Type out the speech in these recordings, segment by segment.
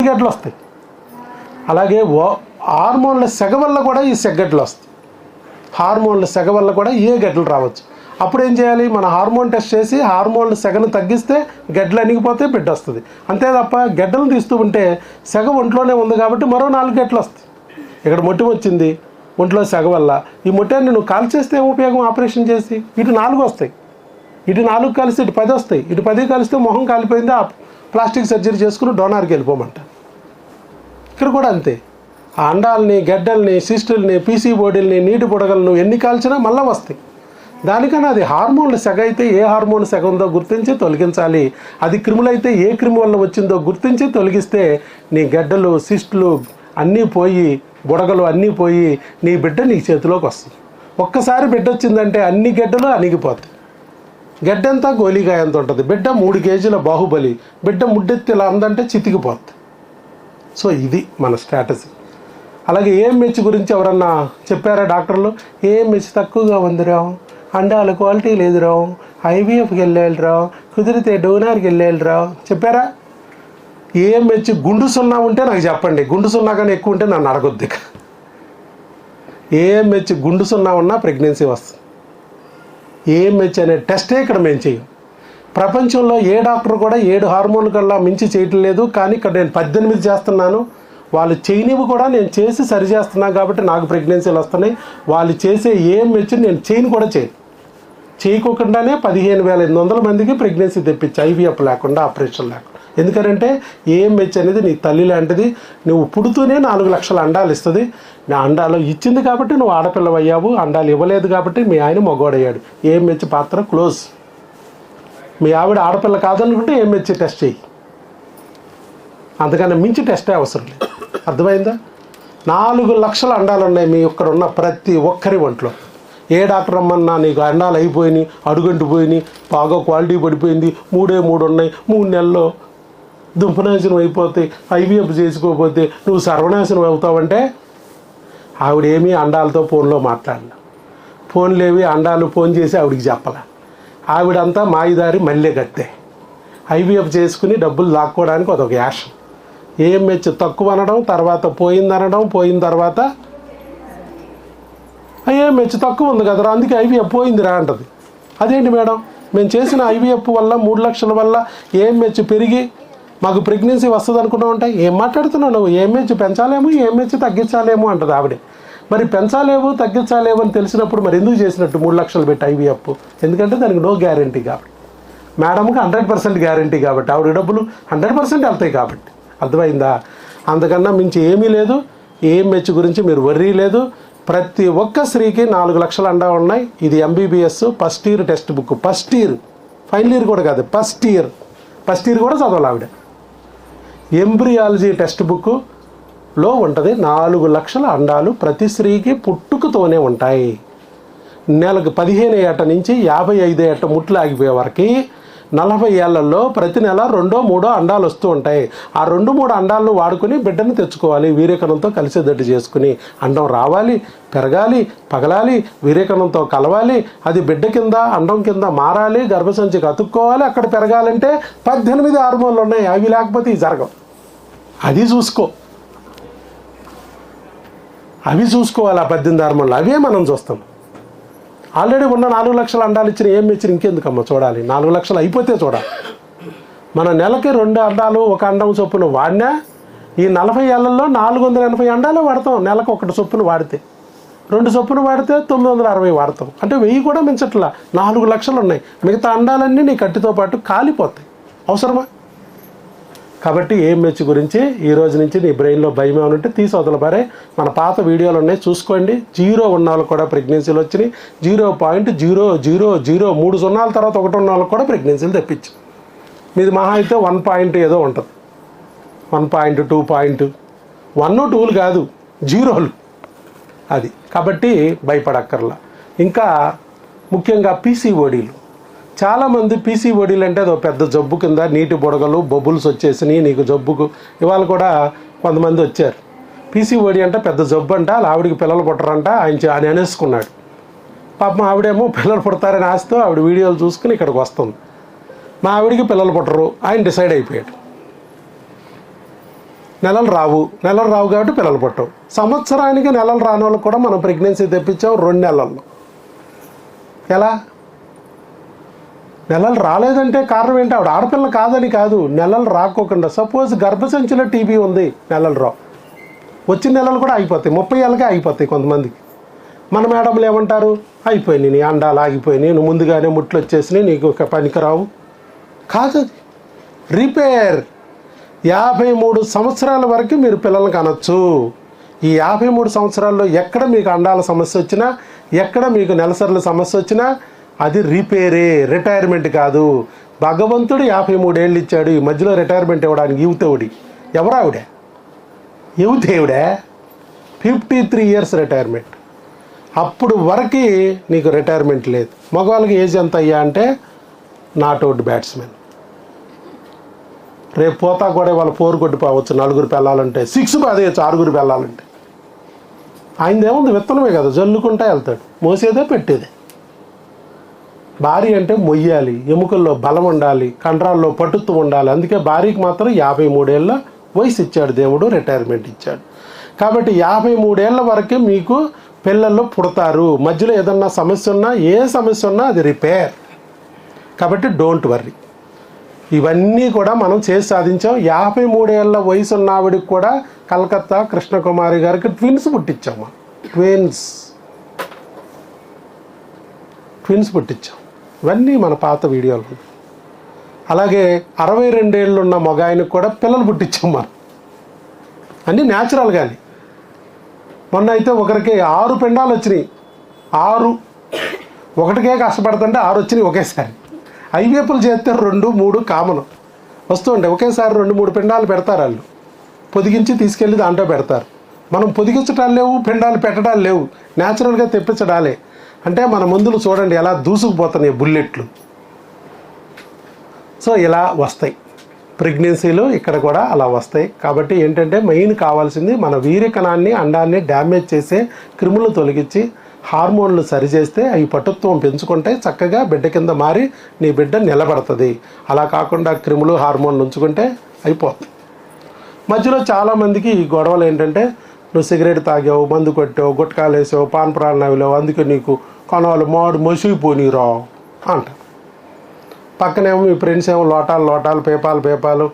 గడ్డలు వస్తాయి. అలాగే హార్మోన్ల సెగ వల్ల కూడా ఈ సెగ్గడ్డలు వస్తాయి. హార్మోన్ల సెగ వల్ల కూడా ఏ గడ్డలు రావచ్చు. అప్పుడు ఏం చేయాలి, మన హార్మోన్ టెస్ట్ చేసి హార్మోన్ల సెగను తగ్గిస్తే గడ్డలు అణిగిపోతే బిడ్డ వస్తుంది. అంతే తప్ప గడ్డలు తీస్తూ ఉంటే సెగ ఒంట్లోనే ఉంది కాబట్టి మరో 4 గడ్డలు వస్తాయి. ఇక్కడ మొట్టి వచ్చింది ఒంట్లో సెగ వల్ల, ఈ మొట్టాన్ని నువ్వు కాల్చేస్తే ఏం ఉపయోగం? ఆపరేషన్ చేసి ఇటు 4 వస్తాయి, ఇటు 4 కలిసి ఇటు 10 వస్తాయి, ఇటు 10 కలిస్తే మొహం కాలిపోయింది, ఆ ప్లాస్టిక్ సర్జరీ చేసుకుని డోనార్కి వెళ్ళిపోమంట. ఇక్కడ కూడా అంతే, ఆ అండాలని, గడ్డల్ని, సిస్టుల్ని, పీసీఓడీల్ని, నీటి బుడగలను ఎన్ని కాల్చినా మళ్ళీ వస్తాయి. దానికన్నా అది హార్మోన్ల సెగ అయితే ఏ హార్మోన్ సెగ ఉందో గుర్తించి తొలగించాలి. అది క్రిములు అయితే ఏ క్రిమి వల్ల వచ్చిందో గుర్తించి తొలగిస్తే నీ గడ్డలు, సిస్టులు అన్నీ పోయి, బుడగలు అన్నీ పోయి నీ బిడ్డ నీ చేతిలోకి వస్తుంది. ఒక్కసారి బిడ్డ వచ్చిందంటే అన్ని గడ్డలు అణిగిపోతాయి. గడ్డంతా గోలీగాయ ఎంత ఉంటుంది. బిడ్డ 3 కేజీల బాహుబలి, బిడ్డ ముడ్డెత్తి ఇలా ఉందంటే చితికిపోతుంది. సో ఇది మన స్ట్రాటజీ. అలాగే ఏఎంహెచ్ గురించి ఎవరన్నా చెప్పారా డాక్టర్లు? ఏఎంహెచ్ తక్కువగా ఉందిరా, అండాల క్వాలిటీ లేదురా, ఐవీఎఫ్కి వెళ్ళాలిరా, కుదిరితే డోనార్కి వెళ్ళాలిరా చెప్పారా? ఏఎంహెచ్ గుండు సున్నా ఉంటే నాకు చెప్పండి, గుండు సున్నా కానీ ఎక్కువ ఉంటే నన్ను అడగొద్దు. ఇక ఏఎంహెచ్ గుండు సున్నా ఉన్నా ప్రెగ్నెన్సీ వస్తుంది. ఏఎంహెచ్ అనే టెస్టే ఇక్కడ మేము చేయం. ప్రపంచంలో ఏ డాక్టర్ కూడా 7 హార్మోన్ల కల్లా మించి చేయటం లేదు. కానీ ఇక్కడ నేను 18 చేస్తున్నాను. వాళ్ళు చేయనివి కూడా నేను చేసి సరి చేస్తున్నాను కాబట్టి నాకు ప్రెగ్నెన్సీలు వస్తున్నాయి. వాళ్ళు చేసే ఏఎంహెచ్ నేను చేయను కూడా చేయకోకుండానే 15,800 మందికి ప్రెగ్నెన్సీ తెప్పించి ఐవీఎఫ్ లేకుండా, ఆపరేషన్ లేకుండా. ఎందుకంటే ఏఎంహెచ్ అనేది నీ తల్లి లాంటిది. నువ్వు పుడుతూనే 4 లక్షల అండాలు ఇస్తుంది. నా అండాలు ఇచ్చింది కాబట్టి నువ్వు ఆడపిల్లవు అయ్యావు, అండాలు ఇవ్వలేదు కాబట్టి మీ ఆయన మగవాడయ్యాడు. ఏఎంహెచ్ పాత్ర క్లోజ్. మీ ఆవిడ ఆడపిల్ల కాదనుకుంటే ఏఎంహెచ్ టెస్ట్ చేయి, అంతకన్నా మించి టెస్టే అవసరం లేదు. అర్థమైందా? 4 లక్షల అండాలు ఉన్నాయి మీ ఇక్కడ ఉన్న ప్రతి ఒక్కరి ఒంట్లో. ఏ డాక్టర్ అమ్మన్నా నీకు అండాలు అయిపోయినాయి, అడుగంటు పోయినాయి, బాగా క్వాలిటీ పడిపోయింది, 3 ఉన్నాయి, 3 నెలల్లో దుంపనాశనం అయిపోతాయి, ఐవీఎఫ్ చేసుకోకపోతే నువ్వు సర్వనాశనం అవుతావంటే ఆవిడేమీ అండాలతో ఫోన్లో మాట్లాడాల. ఫోన్లేవి అండాలు ఫోన్ చేసి ఆవిడికి చెప్పాల. ఆవిడంతా మాయిదారి మళ్ళీ కట్టే ఐవీఎఫ్ చేసుకుని డబ్బులు లాక్కోవడానికి అదొక యాక్షన్. ఏఎంహెచ్ తక్కువ అనడం, తర్వాత పోయిందనడం, పోయిన తర్వాత ఏఎంహెచ్ తక్కువ ఉంది కదరా అందుకే ఐవీఎఫ్ పోయిందిరా అంటది. అదేంటి మేడం, మేము చేసిన ఐవీఎఫ్ వల్ల 3 లక్షల వల్ల ఏఎంహెచ్ పెరిగి మాకు ప్రెగ్నెన్సీ వస్తుంది అనుకున్నావు అంటే ఏం మాట్లాడుతున్నావు నువ్వు? ఏఎంహెచ్ పెంచాలేమో, ఏఎంహెచ్ తగ్గించాలేమో అంటది ఆవిడే. మరి పెంచాలేమో తగ్గించాలేమో అని తెలిసినప్పుడు మరి ఎందుకు చేసినట్టు 3 లక్షలు పెట్టి ఐవీఎఫ్? ఎందుకంటే దానికి నో గ్యారంటీ కాబట్టి. మేడంకి 100% గ్యారంటీ కాబట్టి, ఆవిడ డబ్బులు 100% వెళ్తాయి కాబట్టి. అర్థమైందా? అంతకన్నా మించి ఏమీ లేదు. ఏఎంహెచ్ గురించి మీరు వర్రీ లేదు. ప్రతి ఒక్క స్త్రీకి 4 లక్షల అండా ఉన్నాయి. ఇది MBBS first year text book. First year, final year కూడా కాదు, ఫస్ట్ ఇయర్ కూడా చదవాలి ఆవిడ. ఎంబ్రియాలజీ టెక్స్ట్ బుక్లో ఉంటుంది. 4 లక్షల అండాలు ప్రతి స్త్రీకి పుట్టుకతోనే ఉంటాయి. నెలకు 15 ఏట నుంచి 55 ఏట ముట్లు ఆగిపోయే వరకు 40 ఏళ్లలో ప్రతి నెల 2-3 అండాలు వస్తూ ఉంటాయి. ఆ 2-3 అండాలను వాడుకొని బిడ్డను తెచ్చుకోవాలి. వీర్యకణంతో కలిసేటట్టు చేసుకుని అండం రావాలి, పెరగాలి, పగలాలి, వీర్యకణంతో కలవాలి, అది బిడ్డ కింద అండం కింద మారాలి, గర్భసంచికి అతుక్కోవాలి. అక్కడ పెరగాలంటే 18 హార్మోన్లు ఉన్నాయి. అవి లేకపోతే ఇవి జరగవు. అది చూసుకోవాలి. ఆ 18 హార్మోన్లు అవే మనం చూస్తాం. ఆల్రెడీ ఉన్న 4 లక్షల అండాలు ఇచ్చిన ఏం ఇచ్చిన ఇంకెందుకమ్మా చూడాలి? 4 లక్షలు అయిపోతే చూడాలి. మన నెలకి 2 అండాలు 1 అండం చొప్పున వాడినా ఈ 40 ఏళ్లలో 480 అండాలు వాడతాం. నెలకు 1 చొప్పున వాడితే, 2 చొప్పున వాడితే 960 వాడతాం. అంటే 1000 కూడా మించట్లా. 4 లక్షలు ఉన్నాయి. మిగతా అండాలన్నీ నీ కట్టితో పాటు కాలిపోతాయి. అవసరమా? కాబట్టి ఏఎంహెచ్ గురించి ఈ రోజు నుంచి నీ బ్రెయిన్లో భయం ఏమైనా ఉంటే తీసి వదలపారే. మన పాత వీడియోలు ఉన్నాయి చూసుకోండి. 0 ఉన్న వాళ్ళకి కూడా ప్రెగ్నెన్సీలు వచ్చినాయి. 0.0003 సున్నాల తర్వాత 1 ఉన్న వాళ్ళకి కూడా ప్రెగ్నెన్సీలు తెప్పించు. మీది మహా అయితే 1 ఏదో ఉంటుంది, 1.2 1-2 కాదు, 0లు అది. కాబట్టి భయపడక్కర్లా. ఇంకా ముఖ్యంగా పీసీఓడీలు. చాలామంది పీసీఓడీలు అంటే అదో పెద్ద జబ్బు కింద, నీటి బుడగలు, బొబ్బుల్స్ వచ్చేసినాయి నీకు జబ్బుకు. ఇవాళ కూడా కొంతమంది వచ్చారు, పీసీఓడీ అంటే పెద్ద జబ్బు అంట, ఆవిడికి పిల్లలు పుట్టరంట ఆయన అనేసుకున్నాడు. పాపం ఆవిడేమో పిల్లలు పుడతారని ఆశతో ఆవిడ వీడియోలు చూసుకుని ఇక్కడికి వస్తుంది. మా ఆవిడికి పిల్లలు పుట్టరు ఆయన డిసైడ్ అయిపోయాడు. నెలలు రావు కాబట్టి పిల్లలు పుట్టవు. సంవత్సరానికి నెలలు రాని వాళ్ళకి కూడా మనం ప్రెగ్నెన్సీ తెప్పించాం 2 నెలల్లో. ఎలా? నెలలు రాలేదంటే కారణం ఏంటి? ఆవిడ ఆడపిల్ల కాదని కాదు, నెలలు రాకోకుండా. సపోజ్ గర్భసంచిలో టీబీ ఉంది, నెలలు రావు. వచ్చిన నెలలు కూడా అయిపోతాయి, 30 ఏళ్ళకే అయిపోతాయి కొంతమందికి. మన మేడంలు ఏమంటారు? అయిపోయినాయి, నీ అండాలు ఆగిపోయినాయి, నువ్వు ముందుగానే ముట్లు వచ్చేసినాయి, నీకు ఒక పనికిరావు. కాదు, అది రిపేర్. 53 సంవత్సరాల వరకు మీరు పిల్లల్ని కనొచ్చు. ఈ 53 సంవత్సరాల్లో ఎక్కడ మీకు అండాల సమస్య వచ్చినా, ఎక్కడ మీకు నెలసర్ల సమస్య వచ్చినా అది రిపేరే, రిటైర్మెంట్ కాదు. భగవంతుడు 53 ఏళ్ళు ఇచ్చాడు, ఈ మధ్యలో రిటైర్మెంట్ ఇవ్వడానికి యువతవుడి ఎవరావిడ? యువతేవిడే 53 ఇయర్స్ రిటైర్మెంట్. అప్పుడు వరకు నీకు రిటైర్మెంట్ లేదు. మగవాళ్ళకి ఏజ్ ఎంత అయ్యా అంటే నాట్అవుట్ బ్యాట్స్మెన్. రేపు పోతా కూడా వాళ్ళు 4 కొట్టిపోవచ్చు, 4 పెళ్ళాలంటే 6 బాదేయచ్చు, 6 పెళ్ళాలంటే. ఆయనదేముంది, విత్తనమే కదా, జల్లుకుంటా వెళ్తాడు, మోసేదే పెట్టేదే. భార్య అంటే మొయ్యాలి, ఎముకల్లో బలం ఉండాలి, కండరాల్లో పటుత్వం ఉండాలి. అందుకే భార్యకి మాత్రం 53 ఏళ్ళ వయసు ఇచ్చాడు దేవుడు, రిటైర్మెంట్ ఇచ్చాడు. కాబట్టి 53 ఏళ్ళ వరకే మీకు పిల్లలు పుడతారు. మధ్యలో ఏదన్నా సమస్య ఉన్నా, ఏ సమస్య ఉన్నా అది రిపేర్. కాబట్టి డోంట్ వర్రీ. ఇవన్నీ కూడా మనం చేసి సాధించాం. 53 ఏళ్ళ వయసు ఉన్న ఆవిడికి కూడా కలకత్తా కృష్ణకుమారి గారికి ట్విన్స్ పుట్టించాం. మనం ట్విన్స్ పుట్టించాం. ఇవన్నీ మన పాత వీడియోలు. అలాగే 62 ఏళ్ళు ఉన్న మగ ఆయనకు కూడా పిల్లలు పుట్టించాం మనం, అన్నీ న్యాచురల్గానే. మొన్న అయితే ఒకరికి 6 పిండాలు వచ్చినాయి. 6 ఒకటికే కష్టపడుతుంటే 6 వచ్చినాయి ఒకేసారి. ఐవేపులు చేస్తే 2, 3 కామన్ వస్తుంటే ఒకేసారి 2, 3 పిండాలు పెడతారు వాళ్ళు. పొదిగించి తీసుకెళ్ళి దాంట్లో పెడతారు. మనం పొదిగించడాలు లేవు, పిండాలు పెట్టడాలు లేవు, న్యాచురల్గా తెప్పించడాలే. అంటే మన మందులు చూడండి ఎలా దూసుకుపోతున్నాయి, బుల్లెట్లు. సో ఇలా వస్తాయి ప్రెగ్నెన్సీలు, ఇక్కడ కూడా అలా వస్తాయి. కాబట్టి ఏంటంటే మెయిన్ కావాల్సింది మన వీర్యకణాన్ని, అండాన్ని డ్యామేజ్ చేసే క్రిములు తొలగించి హార్మోన్లు సరిచేస్తే అవి పటుత్వం పెంచుకుంటే చక్కగా బిడ్డ కింద మారి నీ బిడ్డ నిలబడుతుంది. అలా కాకుండా క్రిములు హార్మోన్లు ఉంచుకుంటే అయిపోతుంది. మధ్యలో చాలామందికి ఈ గొడవలు ఏంటంటే, నువ్వు సిగరెట్ తాగావు, మందు కొట్టావు, గుట్కాలు వేసావు, పాన్ ప్రాణాలు, అందుకే నీకు కొనాలు మాడు మసిగిపోనీరా అంట. పక్కనేమో మీ ఫ్రెండ్స్ ఏమో లోటాలు పేపాలు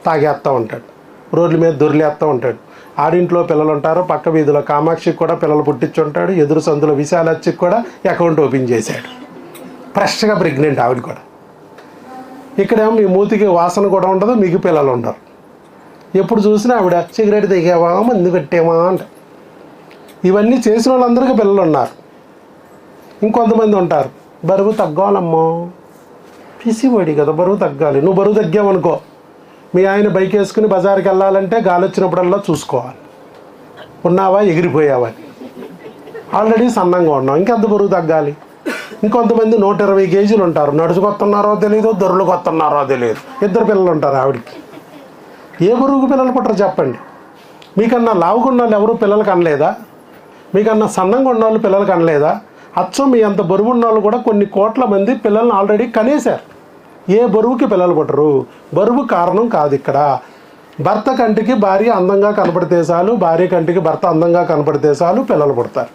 తాగేస్తూ ఉంటాడు, రోడ్ల మీద దొరిలేస్తూ ఉంటాడు. ఆడింట్లో పిల్లలు ఉంటారు, పక్క వీధిలో కామాక్షికి కూడా పిల్లలు పుట్టించుంటాడు, ఎదురు సందులో విశాలచ్చికి కూడా అకౌంట్ ఓపెన్ చేశాడు, ఫ్రెష్గా ప్రెగ్నెంట్ ఆవిడ కూడా. ఇక్కడేమో మీ మూతికి వాసన కూడా ఉండదు, మీకు పిల్లలు ఉండరు. ఎప్పుడు చూసినా ఆవిడ సిగరెట్ దిగావా, మందు పెట్టావా అంట. ఇవన్నీ చేసిన వాళ్ళందరికీ పిల్లలు ఉన్నారు. ఇంకొంతమంది ఉంటారు, బరువు తగ్గాలమ్మా, పిసివాడి కదా, బరువు తగ్గాలి. నువ్వు బరువు తగ్గావనుకో, మీ ఆయన బైక్ వేసుకుని బజార్కి వెళ్ళాలంటే గాలి వచ్చినప్పుడల్లా చూసుకోవాలి, ఉన్నావా ఎగిరిపోయావా. ఆల్రెడీ సన్నంగా ఉన్నావు, ఇంకెంత బరువు తగ్గాలి. ఇంకొంతమంది 120 కేజీలు ఉంటారు, నడుచుకొస్తున్నారో తెలియదు, దొరలు కొత్తన్నారో తెలియదు. 2 పిల్లలు ఉంటారు ఆవిడికి. ఏ బరువుకు పిల్లలు పుట్టరు చెప్పండి? మీకన్నా లావుకున్న వాళ్ళు ఎవరు పిల్లలకి అనలేదా? మీకన్నా సన్నంగా ఉన్న వాళ్ళు పిల్లలకి అనలేదా? అచ్చం మీ అంత బరువు ఉన్న వాళ్ళు కూడా కొన్ని కోట్ల మంది పిల్లల్ని ఆల్రెడీ కనేశారు. ఏ బరువుకి పిల్లలు పుట్టరు. బరువు కారణం కాదు ఇక్కడ. భర్త కంటికి భార్య అందంగా కనపడితే చాలు, భార్య కంటికి భర్త అందంగా కనపడితే చాలు పిల్లలు పుడతారు.